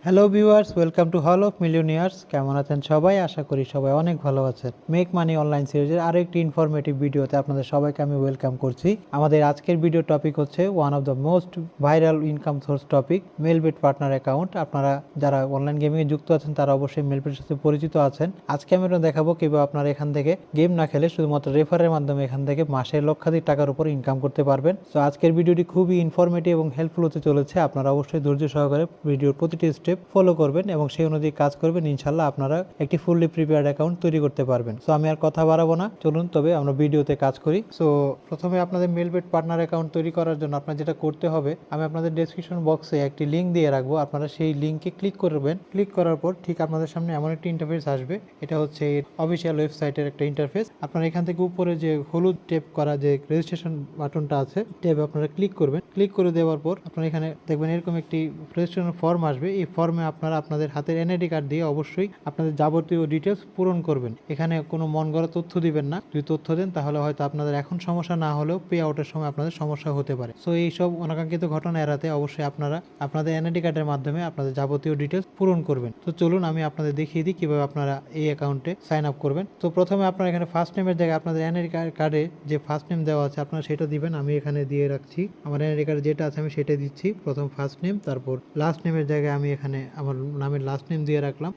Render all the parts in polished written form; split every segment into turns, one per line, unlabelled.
Hello viewers, welcome to hall of মিলিয়নিয়ার্স। কেমন আছেন সবাই? আশা করি সবাই অনেক ভালো আছেন। মেক মানি অনলাইন সিরিজের আরও একটি ইনফরমেটিভ ভিডিওতে আপনাদের সবাইকে আমি ওয়েলকাম করছি। আমাদের আজকের ভিডিও টপিক হচ্ছে one of the most viral income source topic, Melbet partner account. আপনারা যারা অনলাইন গেমিংয়ে যুক্ত আছেন তারা অবশ্যই মেলবেটের সাথে পরিচিত আছেন। আজকে আমি দেখাবো কীভাবে আপনারা এখান থেকে গেম না খেলে শুধুমাত্র রেফারের মাধ্যমে এখান থেকে মাসে লক্ষাধিক টাকার উপর ইনকাম করতে পারবেন। তো আজকের ভিডিওটি খুবই ইনফরমেটিভ এবং হেল্পফুল হতে চলেছে। আপনারা অবশ্যই ধৈর্য সহকারে ভিডিওর প্রতিটি স্টেপ ফলো করবেন এবং সেই অনুযায়ী কাজ করবেন। ইনশাল্লাহ আপনারা একটি ফুললি প্রিপেয়ার্ড অ্যাকাউন্ট তৈরি করতে পারবেন। সো আমি আর কথা বাড়াবো না, চলুন তবে আমরা ভিডিওতে কাজ করি। সো প্রথমে আপনাদের মেলবেট পার্টনার অ্যাকাউন্ট তৈরি করার জন্য আপনার যেটা করতে হবে, আমি আপনাদের ডেসক্রিপশন বক্সে একটি লিঙ্ক দিয়ে রাখবো। আপনারা সেই লিঙ্কে ক্লিক করবেন। ক্লিক করার পর ঠিক আপনাদের সামনে এমন একটি ইন্টারফেস আসবে। এটা হচ্ছে অফিসিয়াল ওয়েবসাইটের একটা ইন্টারফেস। আপনারা এখান থেকে উপরে যে হলুদ টেপ করা যে রেজিস্ট্রেশন বাটনটা আছে, ট্যাবে আপনারা ক্লিক করবেন। ক্লিক করে দেওয়ার পর আপনারা এখানে দেখবেন এরকম একটি রেজিস্ট্রেশন ফর্ম আসবে। এই ফর্মে আপনারা আপনাদের হাতের এনআইডি কার্ড দিয়ে অবশ্যই আপনাদের যাবতীয় ডিটেলস পূরণ করবেন। এখানে কোনো মন গড়া তথ্য দিবেন না। যদি তথ্য দেন তাহলে হয়তো আপনাদের এখন সমস্যা না হলেও পে আউটের সময় আপনাদের সমস্যা হতে পারে। সো এইসব অনাকাঙ্ক্ষিত ঘটনা এড়াতে অবশ্যই আপনারা আপনাদের এনআইডি কার্ডের মাধ্যমে আপনাদের যাবতীয় ডিটেলস পূরণ করবেন। তো চলুন আমি আপনাদের দেখিয়ে দিই কিভাবে আপনারা এই অ্যাকাউন্টে সাইন আপ করবেন। তো প্রথমে আপনারা এখানে ফার্স্ট নেমের জায়গায় আপনাদের এনআইডি কার্ডে যে ফার্স্ট নেম দেওয়া আছে আপনারা সেটা দিবেন। আমি এখানে দিয়ে রাখছি, আমার এনআইডি কার্ডে যেটা আছে আমি সেটাই দিচ্ছি। প্রথম ফার্স্ট নেম, তারপর লাস্ট নেমের জায়গায় আমি এখানে আমার নামের লাস্ট নেম দিয়ে রাখলাম।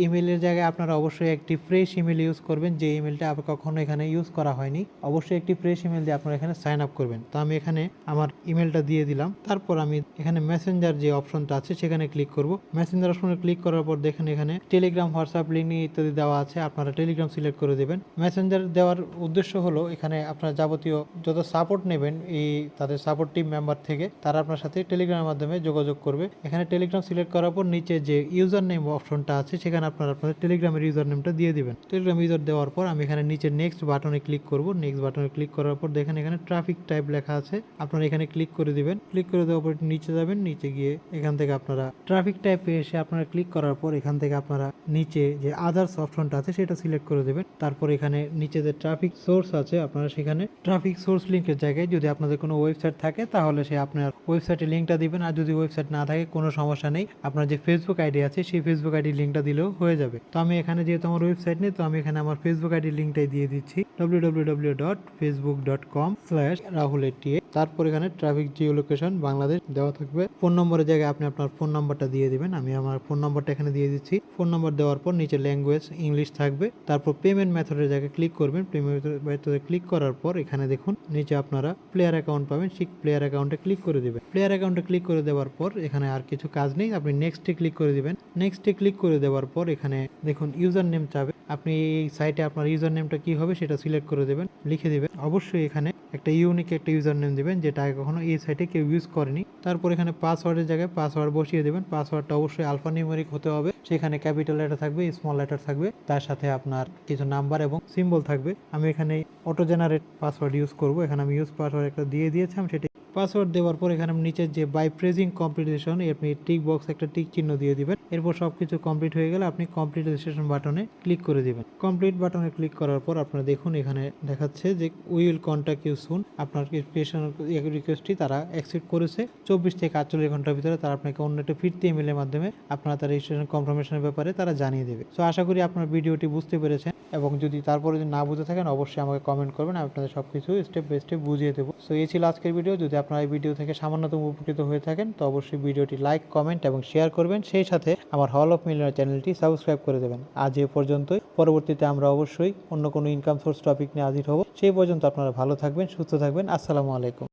ইমেলের জায়গায় আপনারা অবশ্যই একটি ফ্রেশ ইমেল ইউজ করবেন, যে ইমেলটা আপনার কখনো এখানে ইউজ করা হয়নি। অবশ্যই একটি ফ্রেশ ইমেল দিয়ে আপনারা এখানে সাইন আপ করবেন। তো আমি এখানে আমার ইমেলটা দিয়ে দিলাম। তারপর আমি এখানে মেসেঞ্জার যে অপশনটা আছে সেখানে ক্লিক করব। মেসেঞ্জার অপশনে ক্লিক করার পর দেখেন এখানে টেলিগ্রাম, হোয়াটসঅ্যাপ লিঙ্ক ইত্যাদি দেওয়া আছে। আপনারা টেলিগ্রাম সিলেক্ট করে দেবেন। মেসেঞ্জার দেওয়ার উদ্দেশ্য হলো এখানে আপনার যাবতীয় যত সাপোর্ট নেবেন এই তাদের সাপোর্ট টিম মেম্বার থেকে, তারা আপনার সাথে টেলিগ্রামের মাধ্যমে যোগাযোগ করবে। এখানে টেলিগ্রাম সিলেক্ট করার পর নিচে যে ইউজার নেম অপশনটা আছে সেখানে আপনারা আপনাদের টেলিগ্রামের ইউজার নেমটা দিয়ে দিবেন। টেলিগ্রাম ইউজার দেওয়ার পর আমি এখানে নিচে নেক্সট বাটনে ক্লিক করব। নেক্সট বাটনে ক্লিক করার পর দেখেন এখানে ট্রাফিক টাইপ লেখা আছে, আপনারা এখানে ক্লিক করে দিবেন। ক্লিক করে দেওয়ার পর নিচে যাবেন, নিচে গিয়ে এখান থেকে আপনারা ট্রাফিক টাইপে এসে আপনারা ক্লিক করার পর এখান থেকে আপনারা নিচে যে আদার্স অপশনটা আছে সেটা সিলেক্ট করে দেবেন। তারপর এখানে নিচে যে ট্রাফিক সোর্স আছে আপনারা সেখানে ট্রাফিক সোর্স লিঙ্কের জায়গায় যদি আপনাদের কোনো ওয়েবসাইট থাকে তাহলে সে আপনার ওয়েবসাইটের লিঙ্কটা দিবেন। আর যদি ওয়েবসাইট না থাকে কোনো সমস্যা নেই, আপনার যে ফেসবুক আইডি আছে সেই ফেসবুক আইডি লিঙ্কটা দিলেও হয়ে যাবে। তো আমি এখানে যেহেতু আমার ওয়েবসাইট নেই, তো আমি এখানে আমার ফেসবুক আইডি লিঙ্কটাই দিয়ে দিচ্ছি, www.facebook.com/rahul88। তারপর এখানে ট্রাফিক জিও লোকেশন বাংলাদেশ দেওয়া থাকবে। ফোন নম্বরের জায়গায় আপনি আপনার ফোন নাম্বারটা দিয়ে দিবেন। আমি আমার ফোন নাম্বারটা এখানে দিয়ে দিচ্ছি। ফোন নাম্বার দেওয়ার পর নিচে ল্যাঙ্গুয়েজ ইংলিশ থাকবে। তারপর পেমেন্ট মেথডের জায়গায় ক্লিক করবেন। পেমেন্ট মেথডে ক্লিক করার পর এখানে দেখুন নিচে আপনারা প্লেয়ার অ্যাকাউন্ট পাবেন, সেই প্লেয়ার অ্যাকাউন্টে ক্লিক করে দিবেন। প্লেয়ার অ্যাকাউন্টে ক্লিক করে দেওয়ার পর এখানে আর কিছু কাজ নেই, আপনি নেক্সটে ক্লিক করে দিবেন। নেক্সটে ক্লিক করে দেওয়ার পর এখানে দেখুন ইউজার নেম চাবে। আপনি এই সাইটে আপনার ইউজার নেমটা কি হবে সেটা সিলেক্ট করে দেবেন, লিখে দিবেন। অবশ্যই এখানে একটা ইউনিক একটা ইউজার নেম দিবেন যেটা আগে কখনো এই সাইটে কেউ ইউজ করেনি। তারপর এখানে পাসওয়ার্ডের জায়গায় পাসওয়ার্ড বসিয়ে দেবেন। পাসওয়ার্ডটা অবশ্যই আলফা নিউমেরিক হতে হবে, সেখানে ক্যাপিটাল লেটার থাকবে, স্মল লেটার থাকবে, তার সাথে আপনার কিছু নাম্বার এবং সিম্বল থাকবে। আমি এখানে অটো জেনারেট পাসওয়ার্ড ইউজ করব। এখানে আমি ইউজ পাসওয়ার্ড একটা দিয়ে দিয়েছিলাম, সেটা পাসওয়ার্ড দেওয়ার পর এখানে নিচের যে বাই প্রেজিং কমপ্লিটেশন আপনি টিক বক্স একটা টিক চিহ্ন দিয়ে দিবেন। এরপর সবকিছু কমপ্লিট হয়ে গেলে আপনি কমপ্লিট রেজিস্ট্রেশন বাটনে ক্লিক করে দিবেন। কমপ্লিট বাটনে ক্লিক করার পর আপনারা দেখুন এখানে দেখাচ্ছে যে উইল কন্ট্যাক্ট ইউ সুন। আপনার রিকোয়েস্টটি তারা অ্যাকসেপ্ট করেছে। 24 থেকে 48 ঘন্টার ভিতরে তারা আপনাকে অন্য একটা ফিরতি ইমেলের মাধ্যমে আপনার তার রেজিস্ট্রেশন কনফার্মেশনের ব্যাপারে তারা জানিয়ে দেবে। সো আশা করি আপনার ভিডিওটি বুঝতে পেরেছেন, এবং যদি তারপরে যদি না বুঝে থাকেন অবশ্যই আমাকে কমেন্ট করবেন, আপনাদের সব কিছু স্টেপ বাই স্টেপ বুঝিয়ে দেবো। সো এই ছিল আজকের ভিডিও। যদি আপনারা এই ভিডিও থেকে সামান্যতম উপকৃত হয়ে থাকেন তো অবশ্যই ভিডিওটি লাইক, কমেন্ট এবং শেয়ার করবেন। সেই সাথে আমার হল অফ মিলিয়নিয়ার চ্যানেলটি সাবস্ক্রাইব করে দেবেন। আজ এ পর্যন্তই। পরবর্তীতে আমরা অবশ্যই অন্য কোনো ইনকাম সোর্স টপিক নিয়ে হাজির হব। সেই পর্যন্ত আপনারা ভালো থাকবেন, সুস্থ থাকবেন। আসসালামু আলাইকুম।